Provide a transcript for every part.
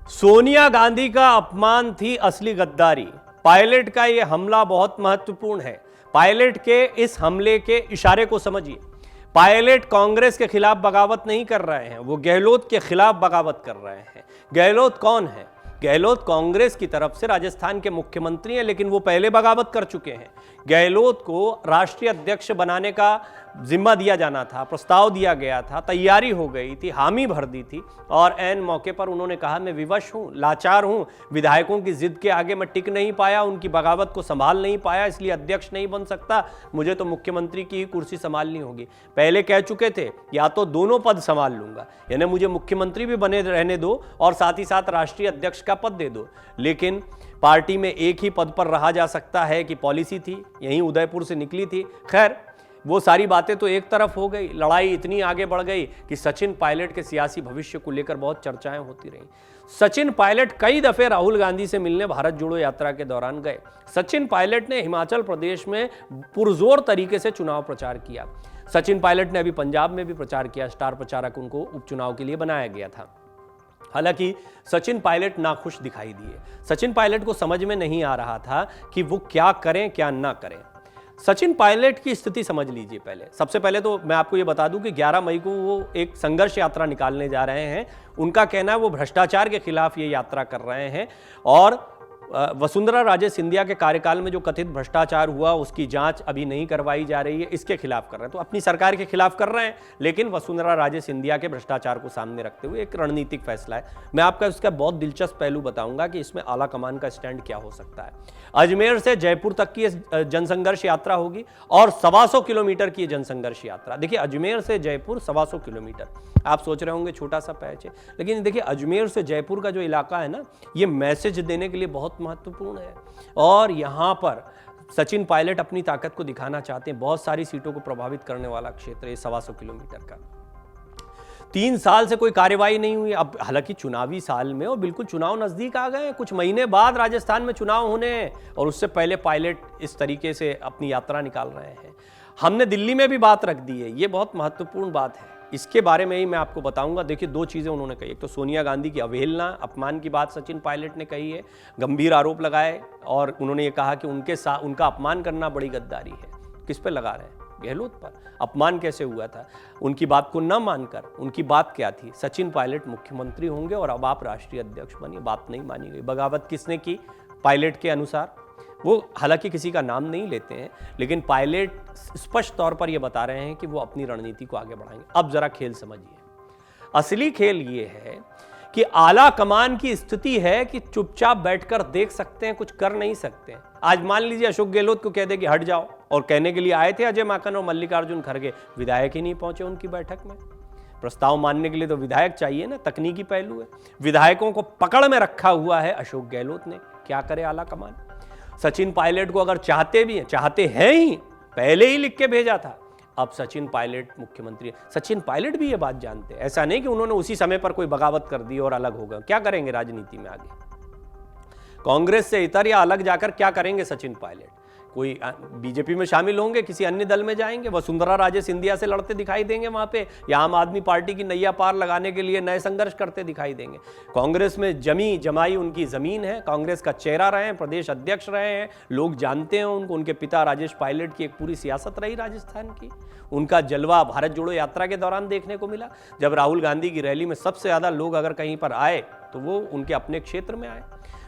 सोनिया गांधी का अपमान थी असली गद्दारी। पायलट का यह हमला बहुत महत्वपूर्ण है। पायलट के इस हमले के इशारे को समझिए। पायलट कांग्रेस के खिलाफ बगावत नहीं कर रहे हैं, वो गहलोत के खिलाफ बगावत कर रहे हैं। गहलोत कौन है? गहलोत कांग्रेस की तरफ से राजस्थान के मुख्यमंत्री हैं, लेकिन वो पहले बगावत कर चुके हैं। गहलोत को राष्ट्रीय अध्यक्ष बनाने का जिम्मा दिया जाना था, प्रस्ताव दिया गया था, तैयारी हो गई थी, हामी भर दी थी और ऐन मौके पर उन्होंने कहा मैं विवश हूं, लाचार हूं, विधायकों की जिद के आगे मैं टिक नहीं पाया, उनकी बगावत को संभाल नहीं पाया, इसलिए अध्यक्ष नहीं बन सकता, मुझे तो मुख्यमंत्री की ही कुर्सी संभालनी होगी। पहले कह चुके थे या तो दोनों पद संभाल लूंगा, यानी मुझे मुख्यमंत्री भी बने रहने दो और साथ ही साथ राष्ट्रीय अध्यक्ष का पद दे दो। लेकिन पार्टी में एक ही पद पर रहा जा सकता है कि पॉलिसी थी, यहीं उदयपुर से निकली थी। खैर, वो सारी बातें तो एक तरफ हो गई। लड़ाई इतनी आगे बढ़ गई कि सचिन पायलट के सियासी भविष्य को लेकर बहुत चर्चाएं होती रहीं। सचिन पायलट कई दफे राहुल गांधी से मिलने भारत जोड़ो यात्रा के दौरान गए। सचिन पायलट ने हिमाचल प्रदेश में पुरजोर तरीके से चुनाव प्रचार किया। सचिन पायलट ने अभी पंजाब में भी प्रचार किया, स्टार प्रचारक उनको उपचुनाव के लिए बनाया गया था। हालांकि सचिन पायलट नाखुश दिखाई दिए। सचिन पायलट को समझ में नहीं आ रहा था कि वो क्या करें क्या ना करें। सचिन पायलट की स्थिति समझ लीजिए। पहले सबसे पहले तो मैं आपको ये बता दूं कि 11 मई को वो एक संघर्ष यात्रा निकालने जा रहे हैं। उनका कहना है वो भ्रष्टाचार के खिलाफ ये यात्रा कर रहे हैं और वसुंधरा राजे सिंधिया के कार्यकाल में जो कथित भ्रष्टाचार हुआ उसकी जांच अभी नहीं करवाई जा रही है, इसके खिलाफ कर रहे हैं। तो अपनी सरकार के खिलाफ कर रहे हैं, लेकिन वसुंधरा राजे सिंधिया के भ्रष्टाचार को सामने रखते हुए एक रणनीतिक फैसला है। मैं आपका इसका बहुत दिलचस्प पहलू बताऊंगा कि इसमें आला कमान का स्टैंड क्या हो सकता है। अजमेर से जयपुर तक की जनसंघर्ष यात्रा होगी और 125 किलोमीटर की जनसंघर्ष यात्रा। देखिए, अजमेर से जयपुर 125 किलोमीटर, आप सोच रहे होंगे छोटा सा पैच है, लेकिन देखिए अजमेर से जयपुर का जो इलाका है ना, ये मैसेज देने के लिए बहुत महत्वपूर्ण है और यहां पर सचिन पायलट अपनी ताकत को दिखाना चाहते हैं। बहुत सारी सीटों को प्रभावित करने वाला क्षेत्र है 125 किलोमीटर का। 3 साल से कोई कार्यवाही नहीं हुई। अब हालांकि चुनावी साल में और बिल्कुल चुनाव नजदीक आ गए, कुछ महीने बाद राजस्थान में चुनाव होने हैं और उससे पहले पायलट इस तरीके से अपनी यात्रा निकाल रहे हैं। हमने दिल्ली में भी बात रख दी है, ये बहुत महत्वपूर्ण बात है, इसके बारे में ही मैं आपको बताऊंगा। देखिए, 2 चीजें उन्होंने कही। एक तो सोनिया गांधी की अवहेलना, अपमान की बात सचिन पायलट ने कही है, गंभीर आरोप लगाए और उन्होंने ये कहा कि उनका अपमान करना बड़ी गद्दारी है। किस पे लगा रहे हैं? गहलोत पर। अपमान कैसे हुआ था? उनकी बात को न मानकर। उनकी बात क्या थी? सचिन पायलट मुख्यमंत्री होंगे और अब आप राष्ट्रीय अध्यक्ष बनिए। बात नहीं मानी गई। बगावत किसने की? पायलट के अनुसार। वो हालांकि किसी का नाम नहीं लेते हैं, लेकिन पायलट स्पष्ट तौर पर यह बता रहे हैं कि वो अपनी रणनीति को आगे बढ़ाएंगे। अब जरा खेल समझिए। असली खेल ये है कि आला कमान की स्थिति है कि चुपचाप बैठकर देख सकते हैं, कुछ कर नहीं सकते हैं। आज मान लीजिए अशोक गहलोत को कह दे कि हट जाओ, और कहने के लिए आए थे अजय माकन और मल्लिकार्जुन खड़गे, विधायक ही नहीं पहुंचे उनकी बैठक में। प्रस्ताव मानने के लिए तो विधायक चाहिए ना, तकनीकी पहलू है। विधायकों को पकड़ में रखा हुआ है अशोक गहलोत ने। क्या करे आला कमान? सचिन पायलट को अगर चाहते हैं ही, पहले ही लिख के भेजा था। अब सचिन पायलट मुख्यमंत्री, सचिन पायलट भी ये बात जानते हैं। ऐसा नहीं कि उन्होंने उसी समय पर कोई बगावत कर दी और अलग हो गए। क्या करेंगे राजनीति में आगे? कांग्रेस से इतर या अलग जाकर क्या करेंगे सचिन पायलट? कोई बीजेपी में शामिल होंगे, किसी अन्य दल में जाएंगे, वसुंधरा राजे सिंधिया से लड़ते दिखाई देंगे वहां पे, या आम आदमी पार्टी की नैया पार लगाने के लिए नए संघर्ष करते दिखाई देंगे। कांग्रेस में जमाई उनकी जमीन है, कांग्रेस का चेहरा रहे हैं, प्रदेश अध्यक्ष रहे हैं, लोग जानते हैं उनको। उनके पिता राजेश पायलट की एक पूरी सियासत रही राजस्थान की। उनका जलवा भारत जोड़ो यात्रा के दौरान देखने को मिला। जब राहुल गांधी की रैली में सबसे ज्यादा लोग अगर कहीं पर आए तो वो उनके अपने क्षेत्र में आए।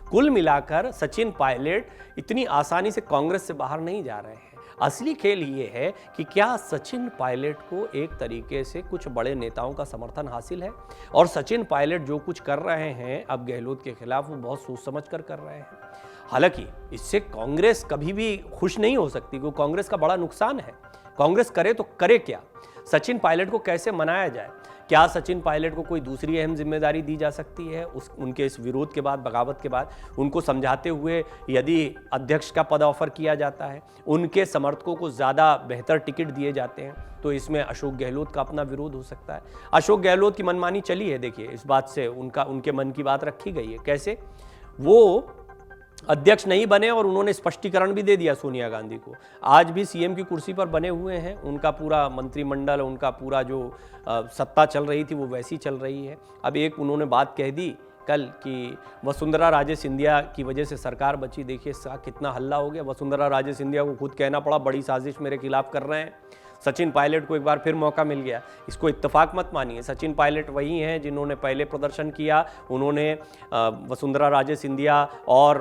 कुल मिलाकर सचिन पायलट इतनी आसानी से कांग्रेस से बाहर नहीं जा रहे हैं। असली खेल ये है कि क्या सचिन पायलट को एक तरीके से कुछ बड़े नेताओं का समर्थन हासिल है, और सचिन पायलट जो कुछ कर रहे हैं अब गहलोत के खिलाफ, वो बहुत सोच समझ कर रहे हैं। हालांकि इससे कांग्रेस कभी भी खुश नहीं हो सकती, क्योंकि कांग्रेस का बड़ा नुकसान है। कांग्रेस करे तो करे क्या? सचिन पायलट को कैसे मनाया जाए? क्या सचिन पायलट को कोई दूसरी अहम जिम्मेदारी दी जा सकती है उनके इस विरोध के बाद, बगावत के बाद? उनको समझाते हुए यदि अध्यक्ष का पद ऑफर किया जाता है, उनके समर्थकों को ज़्यादा बेहतर टिकट दिए जाते हैं, तो इसमें अशोक गहलोत का अपना विरोध हो सकता है। अशोक गहलोत की मनमानी चली है। देखिए, इस बात से उनके मन की बात रखी गई है। कैसे? वो अध्यक्ष नहीं बने और उन्होंने स्पष्टीकरण भी दे दिया सोनिया गांधी को। आज भी सीएम की कुर्सी पर बने हुए हैं, उनका पूरा मंत्रिमंडल, उनका पूरा जो सत्ता चल रही थी वो वैसी चल रही है। अब एक उन्होंने बात कह दी कल कि वसुंधरा राजे सिंधिया की वजह से सरकार बची। देखिए इसका कितना हल्ला हो गया। वसुंधरा राजे सिंधिया को खुद कहना पड़ा बड़ी साजिश मेरे खिलाफ कर रहे हैं। सचिन पायलट को एक बार फिर मौका मिल गया। इसको इत्तेफाक मत मानिए। सचिन पायलट वही हैं जिन्होंने पहले प्रदर्शन किया। उन्होंने वसुंधरा राजे सिंधिया और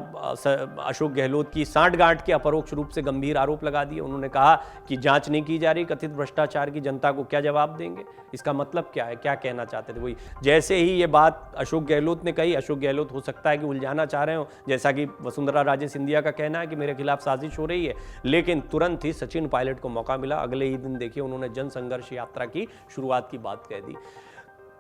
अशोक गहलोत की सांठगांठ के अपरोक्ष रूप से गंभीर आरोप लगा दिए। उन्होंने कहा कि जांच नहीं की जा रही, कथित भ्रष्टाचार की जनता को क्या जवाब देंगे। इसका मतलब क्या है, क्या कहना चाहते थे वही। जैसे ही ये बात अशोक गहलोत ने कही, अशोक गहलोत हो सकता है कि उलझाना चाह रहे हो, जैसा कि वसुंधरा राजे सिंधिया का कहना है कि मेरे खिलाफ साजिश हो रही है, लेकिन तुरंत ही सचिन पायलट को मौका मिला। अगले ही दिन देखिए उन्होंने जन संघर्ष यात्रा की शुरुआत की बात कह दी।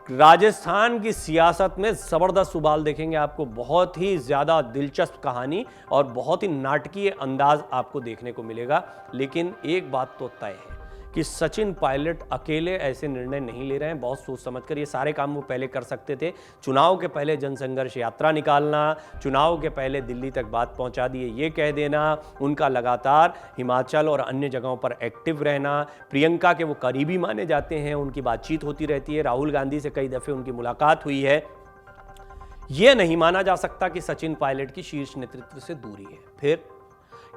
राजस्थान की सियासत में जबरदस्त उबाल देखेंगे आपको। बहुत ही ज्यादा दिलचस्प कहानी और बहुत ही नाटकीय अंदाज आपको देखने को मिलेगा। लेकिन एक बात तो तय है कि सचिन पायलट अकेले ऐसे निर्णय नहीं ले रहे हैं। बहुत सोच समझकर ये सारे काम वो पहले कर सकते थे। चुनाव के पहले जनसंघर्ष यात्रा निकालना, चुनाव के पहले दिल्ली तक बात पहुंचा दिए ये कह देना, उनका लगातार हिमाचल और अन्य जगहों पर एक्टिव रहना, प्रियंका के वो करीबी माने जाते हैं, उनकी बातचीत होती रहती है, राहुल गांधी से कई दफे उनकी मुलाकात हुई है। यह नहीं माना जा सकता कि सचिन पायलट की शीर्ष नेतृत्व से दूरी है। फिर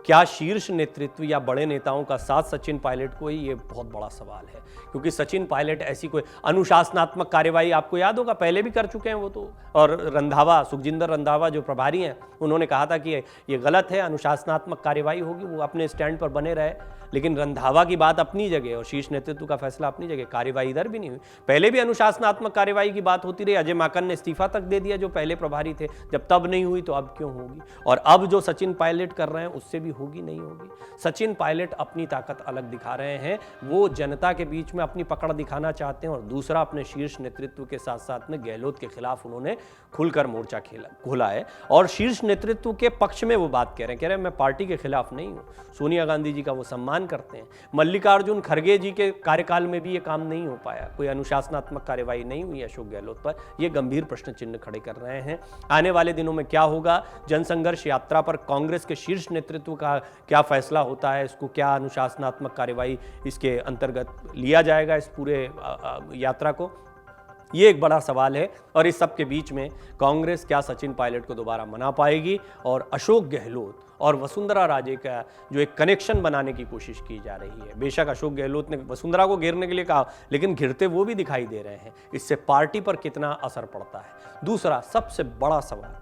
क्या शीर्ष नेतृत्व या बड़े नेताओं का साथ सचिन पायलट को ही, ये बहुत बड़ा सवाल है। क्योंकि सचिन पायलट ऐसी कोई अनुशासनात्मक कार्यवाही आपको याद होगा पहले भी कर चुके हैं वो तो। और रंधावा, सुखजिंदर रंधावा जो प्रभारी हैं, उन्होंने कहा था कि ये गलत है, अनुशासनात्मक कार्यवाही होगी। वो अपने स्टैंड पर बने रहे। लेकिन रंधावा की बात अपनी जगह और शीर्ष नेतृत्व का फैसला अपनी जगह। कार्यवाही इधर भी नहीं हुई। पहले भी अनुशासनात्मक कार्यवाही की बात होती रही। अजय माकन ने इस्तीफा तक दे दिया जो पहले प्रभारी थे। जब तब नहीं हुई तो अब क्यों होगी। और अब जो सचिन पायलट कर रहे हैं उससे भी होगी नहीं होगी। सचिन पायलट अपनी ताकत अलग दिखा रहे हैं। वो जनता के बीच में अपनी पकड़ दिखाना चाहते हैं। और दूसरा, अपने शीर्ष नेतृत्व के साथ साथ में गहलोत के खिलाफ उन्होंने खुलकर मोर्चा खोला है। और शीर्ष नेतृत्व के पक्ष में वो बात कह रहे हैं मैं पार्टी के खिलाफ नहीं हूं। सोनिया गांधी जी का वो सम्मान करते हैं। मल्लिकार्जुन खड़गे जी के कार्यकाल में भी ये काम नहीं हो पाया। कोई अनुशासनात्मक कार्यवाही नहीं हुई अशोक गहलोत पर। ये गंभीर प्रश्न चिन्ह खड़े कर रहे हैं। आने वाले दिनों में क्या होगा, जनसंघर्ष यात्रा पर कांग्रेस के शीर्ष नेतृत्व का क्या फैसला होता है, इसको क्या अनुशासनात्मक कार्यवाही इसके अंतर्गत लिया जाएगा, इस पूरे यात्रा को, ये एक बड़ा सवाल है। और इस सब के बीच में कांग्रेस क्या सचिन पायलट को दोबारा मना पाएगी, और अशोक गहलोत और वसुंधरा राजे का जो एक कनेक्शन बनाने की कोशिश की जा रही है। बेशक अशोक गहलोत ने वसुंधरा को घेरने के लिए कहा, लेकिन घिरते वो भी दिखाई दे रहे हैं। इससे पार्टी पर कितना असर पड़ता है। दूसरा सबसे बड़ा सवाल,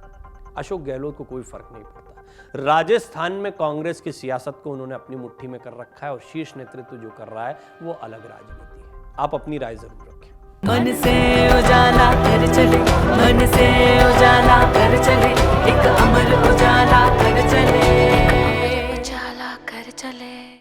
अशोक गहलोत को कोई फर्क नहीं पड़ता। राजस्थान में कांग्रेस की सियासत को उन्होंने अपनी मुट्ठी में कर रखा है और शीर्ष नेतृत्व जो कर रहा है वो अलग राजनीति है। आप अपनी राय जरूर रखें। मन से उजाला कर चले, मन से उजाला कर